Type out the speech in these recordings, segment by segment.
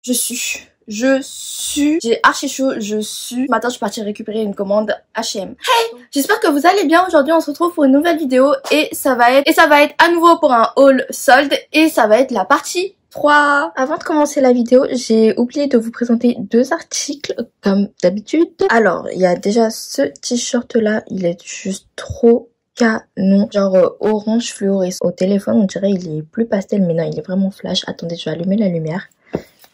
J'ai archi chaud, Ce matin, je suis partie récupérer une commande H&M. Hey, j'espère que vous allez bien. Aujourd'hui, on se retrouve pour une nouvelle vidéo et ça va être à nouveau pour un haul solde et ça va être la partie 3. Avant de commencer la vidéo, j'ai oublié de vous présenter deux articles comme d'habitude. Alors, il y a déjà ce t-shirt là, il est juste trop canon, genre orange fluorescent. Au téléphone, on dirait il est plus pastel, mais non, il est vraiment flash. Attendez, je vais allumer la lumière.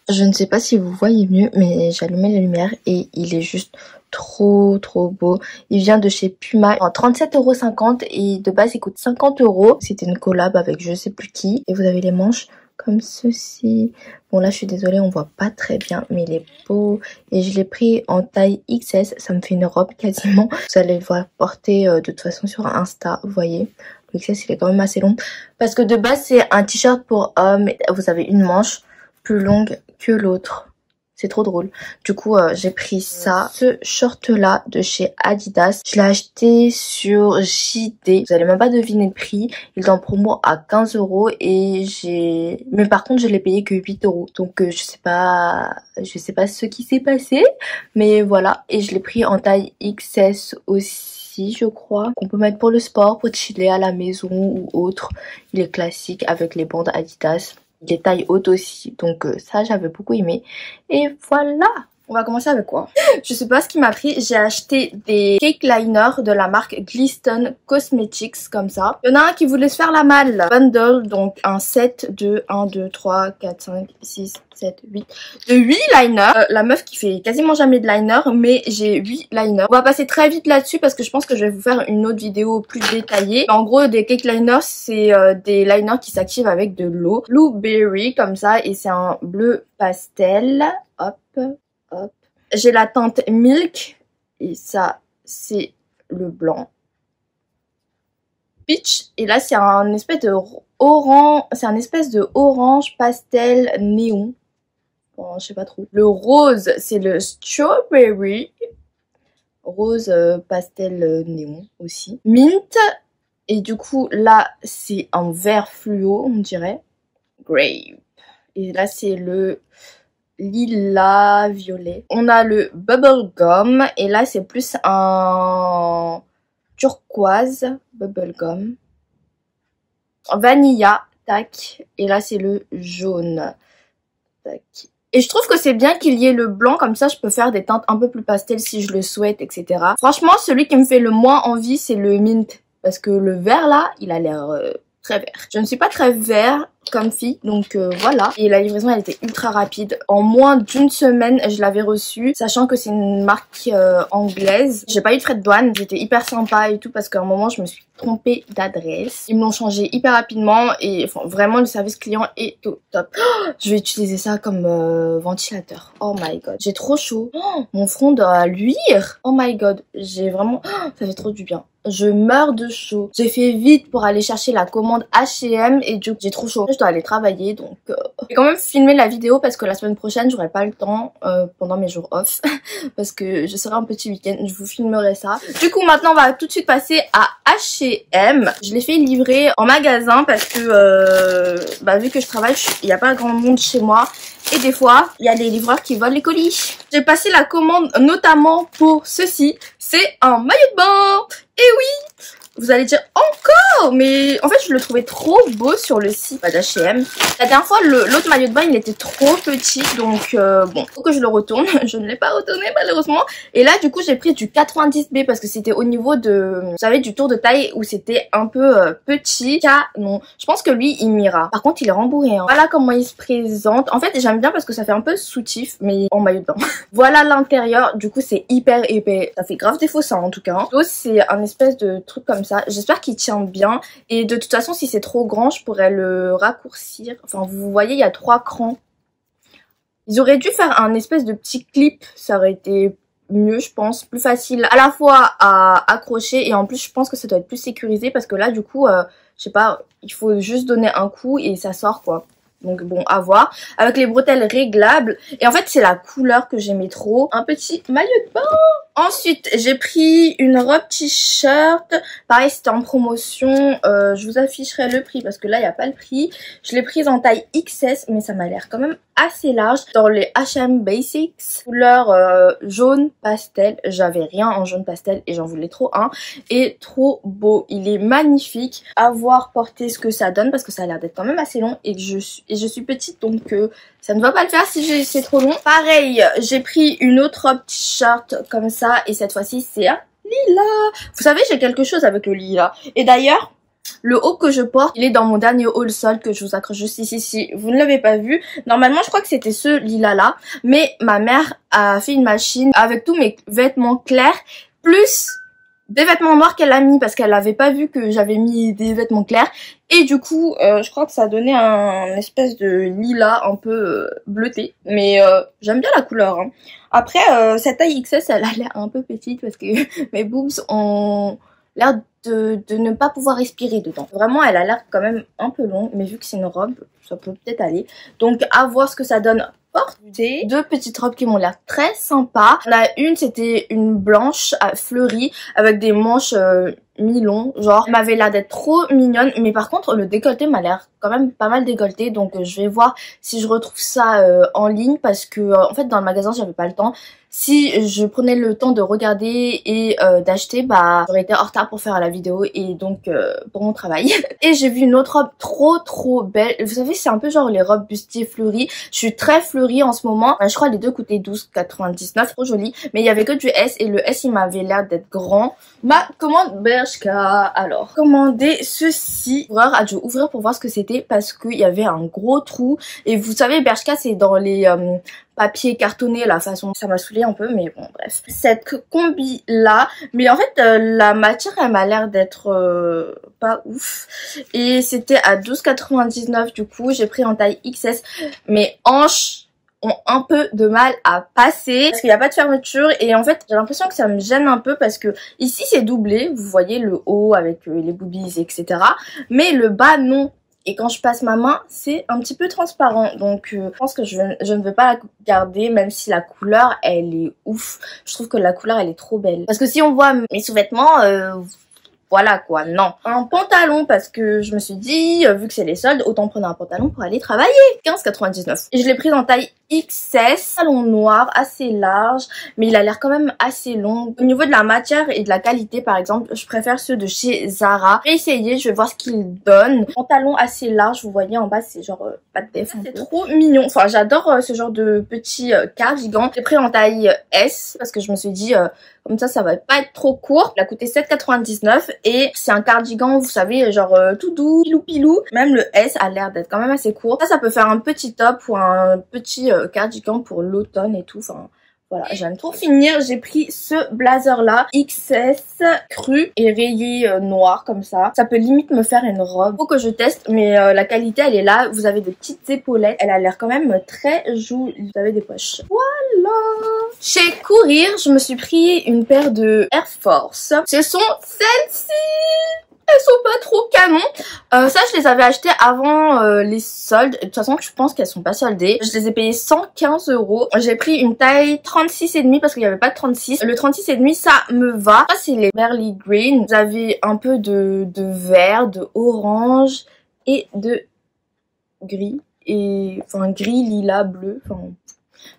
Je ne sais pas si vous voyez mieux, mais j'ai allumé la lumière et il est juste trop beau. Il vient de chez Puma en 37,50 € et de base il coûte 50 €. C'était une collab avec je sais plus qui. Et vous avez les manches comme ceci. Bon là je suis désolée, on voit pas très bien, mais il est beau. Et je l'ai pris en taille XS, ça me fait une robe quasiment. Vous allez le voir porter de toute façon sur Insta, vous voyez. Le XS il est quand même assez long. Parce que de base c'est un t-shirt pour homme, vous avez une manche plus longue que l'autre. C'est trop drôle. Du coup, j'ai pris ça. Ce short-là de chez Adidas. Je l'ai acheté sur JD. Vous allez même pas deviner le prix. Il est en promo à 15 € et mais par contre, je l'ai payé que 8 €. Donc, je sais pas ce qui s'est passé. Mais voilà. Et je l'ai pris en taille XS aussi, je crois. Qu'on peut mettre pour le sport, pour chiller à la maison ou autre. Il est classique avec les bandes Adidas. Il est taille haute aussi, donc ça j'avais beaucoup aimé. Et voilà. On va commencer avec quoi? Je sais pas ce qui m'a pris. J'ai acheté des cake liners de la marque Glisten Cosmetics comme ça. Il y en a un qui voulait se faire la malle. Bundle, donc un set de 1, 2, 3, 4, 5, 6, 7, 8. De 8 liners. La meuf qui fait quasiment jamais de liner, mais j'ai 8 liners. On va passer très vite là-dessus parce que je pense que je vais vous faire une autre vidéo plus détaillée. En gros, des cake liners, c'est des liners qui s'activent avec de l'eau. Blueberry comme ça et c'est un bleu pastel. Hop. Hop. J'ai la teinte Milk et ça c'est le blanc. Peach et là c'est un espèce de orange pastel néon. Bon, je sais pas trop. Le rose c'est le strawberry. Rose pastel néon aussi. Mint et du coup là c'est un vert fluo on dirait. Grape. Et là c'est le lilas violet. On a le bubblegum et là c'est plus un turquoise bubblegum. Vanilla, tac. Et là c'est le jaune, tac. Et je trouve que c'est bien qu'il y ait le blanc, comme ça je peux faire des teintes un peu plus pastel si je le souhaite, etc. Franchement celui qui me fait le moins envie c'est le mint. Parce que le vert là, il a l'air très vert. Je ne suis pas très vert comme fille, donc voilà. Et la livraison elle était ultra rapide. En moins d'une semaine je l'avais reçue, sachant que c'est une marque anglaise. J'ai pas eu de frais de douane, j'étais hyper sympa et tout parce qu'à un moment je me suis trompée d'adresse. Ils me l'ont changé hyper rapidement et enfin, vraiment le service client est au top. Oh, je vais utiliser ça comme ventilateur. Oh my god, j'ai trop chaud. Oh, mon front doit luire. Oh my god, j'ai vraiment... Oh, ça fait trop du bien. Je meurs de chaud. J'ai fait vite pour aller chercher la commande H&M et du coup j'ai trop chaud. Je dois aller travailler donc je vais quand même filmer la vidéo parce que la semaine prochaine j'aurai pas le temps pendant mes jours off parce que je serai un petit week-end. Je vous filmerai ça. Du coup maintenant on va tout de suite passer à H&M. Je l'ai fait livrer en magasin parce que vu que je travaille, il n'y a pas grand monde chez moi. Et des fois, il y a des livreurs qui volent les colis. J'ai passé la commande notamment pour ceci. C'est un maillot de bain. Et oui, vous allez dire encore, mais en fait je le trouvais trop beau sur le site d'H&M. La dernière fois l'autre maillot de bain il était trop petit, donc bon, faut que je le retourne. Je ne l'ai pas retourné malheureusement. Et là du coup j'ai pris du 90B parce que c'était au niveau de, vous savez, du tour de taille où c'était un peu petit. Canon. Je pense que lui il m'ira. Par contre il est rembourré. Hein. Voilà comment il se présente. En fait j'aime bien parce que ça fait un peu soutif, mais en maillot de bain. Voilà l'intérieur. Du coup c'est hyper épais. Ça fait grave défaut ça en tout cas. L'autre c'est un espèce de truc comme ça. J'espère qu'il tient bien. Et de toute façon, si c'est trop grand, je pourrais le raccourcir. Enfin, vous voyez, il y a 3 crans. Ils auraient dû faire un espèce de petit clip. Ça aurait été mieux, je pense. Plus facile à la fois à accrocher. Et en plus, je pense que ça doit être plus sécurisé. Parce que là, du coup, je sais pas, il faut juste donner un coup et ça sort, quoi. Donc bon, à voir. Avec les bretelles réglables. Et en fait, c'est la couleur que j'aimais trop. Un petit maillot de bain. Ensuite, j'ai pris une robe t-shirt. Pareil, c'était en promotion. Je vous afficherai le prix parce que là, il n'y a pas le prix. Je l'ai prise en taille XS, mais ça m'a l'air quand même assez large. Dans les H&M Basics, couleur jaune pastel. J'avais rien en jaune pastel et j'en voulais trop un. Et trop beau. Il est magnifique. À voir porter ce que ça donne parce que ça a l'air d'être quand même assez long. Et je suis petite, donc ça ne va pas le faire si c'est trop long. Pareil, j'ai pris une autre robe t-shirt comme ça. Et cette fois-ci, c'est un lilas. Vous savez, j'ai quelque chose avec le lilas. Et d'ailleurs, le haut que je porte, il est dans mon dernier haul solde que je vous accroche juste ici. Si vous ne l'avez pas vu, normalement, je crois que c'était ce lilas-là. Mais ma mère a fait une machine avec tous mes vêtements clairs, plus des vêtements noirs qu'elle a mis parce qu'elle avait pas vu que j'avais mis des vêtements clairs. Et du coup, je crois que ça a donné un espèce de lilas un peu bleuté. Mais j'aime bien la couleur. Hein. Après, cette taille XS, elle a l'air un peu petite parce que mes boobs ont l'air de ne pas pouvoir respirer dedans. Vraiment, elle a l'air quand même un peu longue. Mais vu que c'est une robe, ça peut peut-être aller. Donc, à voir ce que ça donne. Deux petites robes qui m'ont l'air très sympas. On a une, c'était une blanche fleurie avec des manches mi-long, genre elle m'avait l'air d'être trop mignonne, mais par contre le décolleté m'a l'air quand même pas mal décolleté, donc je vais voir si je retrouve ça en ligne parce que en fait dans le magasin j'avais pas le temps. Si je prenais le temps de regarder et d'acheter, bah j'aurais été en retard pour faire la vidéo et donc pour mon travail. Et j'ai vu une autre robe trop belle. Vous savez, c'est un peu genre les robes bustier fleuries. Je suis très fleurie en ce moment. Je crois les deux coûtaient 12,99, trop joli. Mais il y avait que du S et le S il m'avait l'air d'être grand. Ma commande Bershka. Alors, commandé ceci. L'ouvreur a dû ouvrir pour voir ce que c'était parce qu'il y avait un gros trou. Et vous savez, Bershka c'est dans les papier cartonné, la façon, ça m'a saoulé un peu, mais bon bref. Cette combi là, mais en fait la matière elle m'a l'air d'être pas ouf et c'était à 12,99 du coup. J'ai pris en taille XS. Mes hanches ont un peu de mal à passer parce qu'il n'y a pas de fermeture et en fait j'ai l'impression que ça me gêne un peu parce que ici c'est doublé, vous voyez le haut avec les boobies etc, mais le bas non. Et quand je passe ma main, c'est un petit peu transparent. Donc je pense que je ne veux pas la garder, même si la couleur, elle est ouf. Je trouve que la couleur, elle est trop belle. Parce que si on voit mes sous-vêtements, voilà quoi, non. Un pantalon parce que je me suis dit, vu que c'est les soldes, autant prendre un pantalon pour aller travailler. 15,99. Et je l'ai pris en taille XS, talon noir, assez large, mais il a l'air quand même assez long. Au niveau de la matière et de la qualité par exemple, je préfère ceux de chez Zara. Je vais essayer, je vais voir ce qu'il donne. Pantalon assez large, vous voyez en bas c'est genre pas de def. C'est trop mignon, enfin j'adore ce genre de petit cardigan. J'ai pris en taille S parce que je me suis dit... comme ça va pas être trop court. Il a coûté 7,99 et c'est un cardigan, vous savez, genre tout doux, pilou. Même le S a l'air d'être quand même assez court. Ça peut faire un petit top ou un petit cardigan pour l'automne et tout. Enfin, voilà, j'aime trop. Pour finir, j'ai pris ce blazer là, XS cru et rayé noir comme ça. Ça peut limite me faire une robe. Faut que je teste, mais la qualité elle est là. Vous avez des petites épaulettes. Elle a l'air quand même très jolie. Vous avez des poches. Voilà. Chez Courir, je me suis pris une paire de Air Force. Ce sont celles-ci. Elles sont pas trop canon. Ça, je les avais achetées avant les soldes. De toute façon, je pense qu'elles sont pas soldées. Je les ai payées 115 €. J'ai pris une taille 36,5 parce qu'il n'y avait pas de 36. Le 36,5, ça me va. Ça, c'est les Merly Green. Vous avez un peu de vert, de orange et de gris. Et enfin, gris, lilas, bleu. Enfin,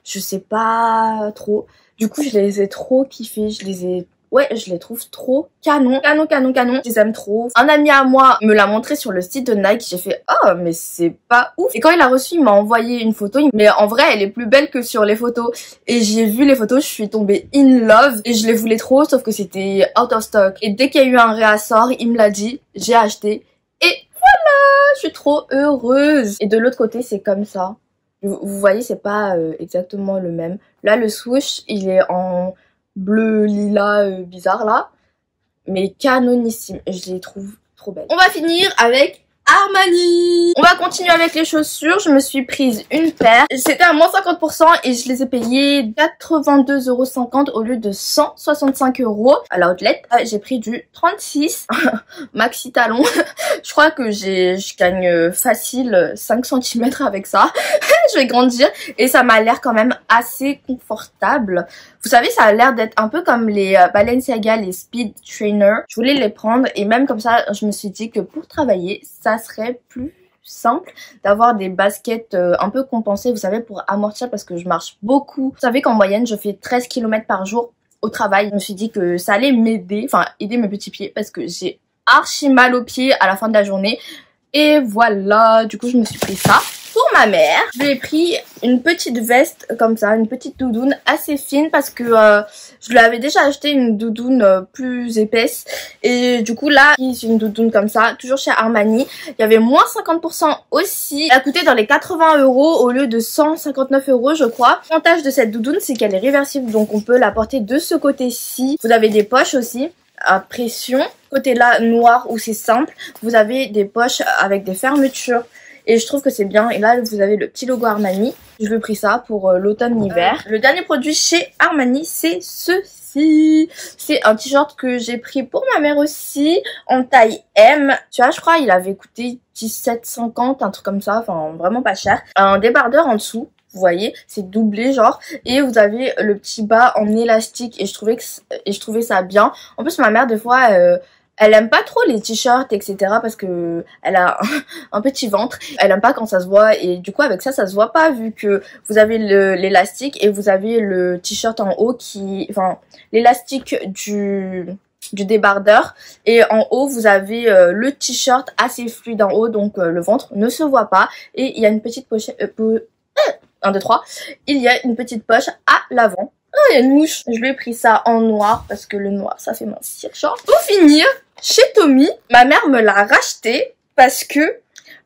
je sais pas trop. Du coup, je les ai trop kiffées. Ouais, je les trouve trop canon. Je les aime trop. Un ami à moi me l'a montré sur le site de Nike. J'ai fait, oh, mais c'est pas ouf. Et quand il a reçu, il m'a envoyé une photo. Mais en vrai, elle est plus belle que sur les photos. Et j'ai vu les photos, je suis tombée in love. Et je les voulais trop, sauf que c'était out of stock. Et dès qu'il y a eu un réassort, il me l'a dit. J'ai acheté. Et voilà, je suis trop heureuse. Et de l'autre côté, c'est comme ça. Vous voyez, c'est pas exactement le même. Là, le swoosh, il est en... bleu lilas bizarre là, mais canonissime. Je les trouve trop belles. On va finir avec Armani. On va continuer avec les chaussures. Je me suis prise une paire. C'était à moins 50% et je les ai payées 82,50 € au lieu de 165 € à l'outlet. J'ai pris du 36 maxi talon. Je crois que je gagne facile 5 cm avec ça. je vais grandir et ça m'a l'air quand même assez confortable. Vous savez, ça a l'air d'être un peu comme les Balenciaga, les Speed Trainer. Je voulais les prendre et même comme ça, je me suis dit que pour travailler, ça serait plus simple d'avoir des baskets un peu compensées, vous savez, pour amortir parce que je marche beaucoup. Vous savez qu'en moyenne, je fais 13 km par jour au travail. Je me suis dit que ça allait m'aider, enfin aider mes petits pieds parce que j'ai archi mal aux pieds à la fin de la journée. Et voilà, du coup je me suis pris ça. Pour ma mère, je lui ai pris une petite veste comme ça, une petite doudoune assez fine parce que je lui avais déjà acheté une doudoune plus épaisse. Et du coup là, c'est une doudoune comme ça, toujours chez Armani. Il y avait moins 50% aussi. Elle a coûté dans les 80 € au lieu de 159 € je crois. L'avantage de cette doudoune, c'est qu'elle est réversible, donc on peut la porter de ce côté-ci. Vous avez des poches aussi à pression. Côté là noir où c'est simple, vous avez des poches avec des fermetures et je trouve que c'est bien. Et là vous avez le petit logo Armani. Je lui ai pris ça pour l'automne-hiver. Le dernier produit chez Armani, c'est ceci. C'est un t-shirt que j'ai pris pour ma mère aussi en taille M. Tu vois, je crois il avait coûté 17,50, un truc comme ça, enfin vraiment pas cher. Un débardeur en dessous. Vous voyez, c'est doublé genre, et vous avez le petit bas en élastique et je trouvais ça bien. En plus ma mère des fois elle aime pas trop les t-shirts etc parce que elle a un petit ventre, elle aime pas quand ça se voit et du coup avec ça se voit pas vu que vous avez l'élastique et vous avez le t-shirt en haut qui, enfin l'élastique du débardeur et en haut vous avez le t-shirt assez fluide en haut donc le ventre ne se voit pas et il y a une petite pochette 1, 2, 3. Il y a une petite poche à l'avant. Oh, il y a une mouche. Je lui ai pris ça en noir parce que le noir, ça fait mincir. Genre. Pour finir, chez Tommy, ma mère me l'a racheté parce que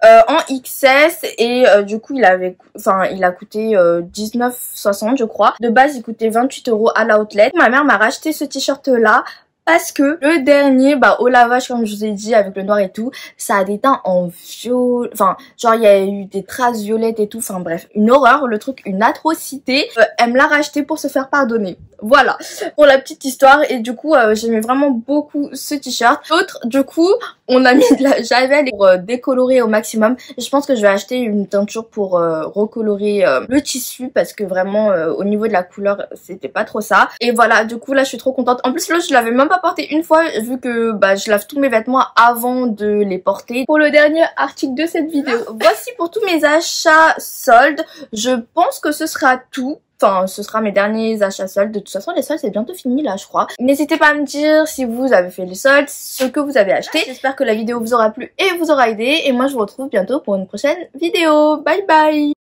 en XS et du coup il a coûté 19,60 je crois. De base il coûtait 28 € à l'outlet. Ma mère m'a racheté ce t-shirt là parce que le dernier, au lavage comme je vous ai dit avec le noir et tout, ça a déteint en violet, enfin genre il y a eu des traces violettes et tout, enfin bref, une horreur, le truc, une atrocité. Elle me l'a racheté pour se faire pardonner. Voilà, pour la petite histoire et du coup j'aimais vraiment beaucoup ce t-shirt. L'autre, du coup, on a mis de la javel pour décolorer au maximum. Et je pense que je vais acheter une teinture pour recolorer le tissu parce que vraiment au niveau de la couleur c'était pas trop ça. Et voilà, du coup là je suis trop contente. En plus là je l'avais même pas porté une fois vu que je lave tous mes vêtements avant de les porter. Pour le dernier article de cette vidéo, voici pour tous mes achats soldes. Je pense que ce sera tout. Enfin, ce sera mes derniers achats soldes. De toute façon, les soldes, c'est bientôt fini, là, je crois. N'hésitez pas à me dire si vous avez fait les soldes, ce que vous avez acheté. J'espère que la vidéo vous aura plu et vous aura aidé. Et moi, je vous retrouve bientôt pour une prochaine vidéo. Bye bye!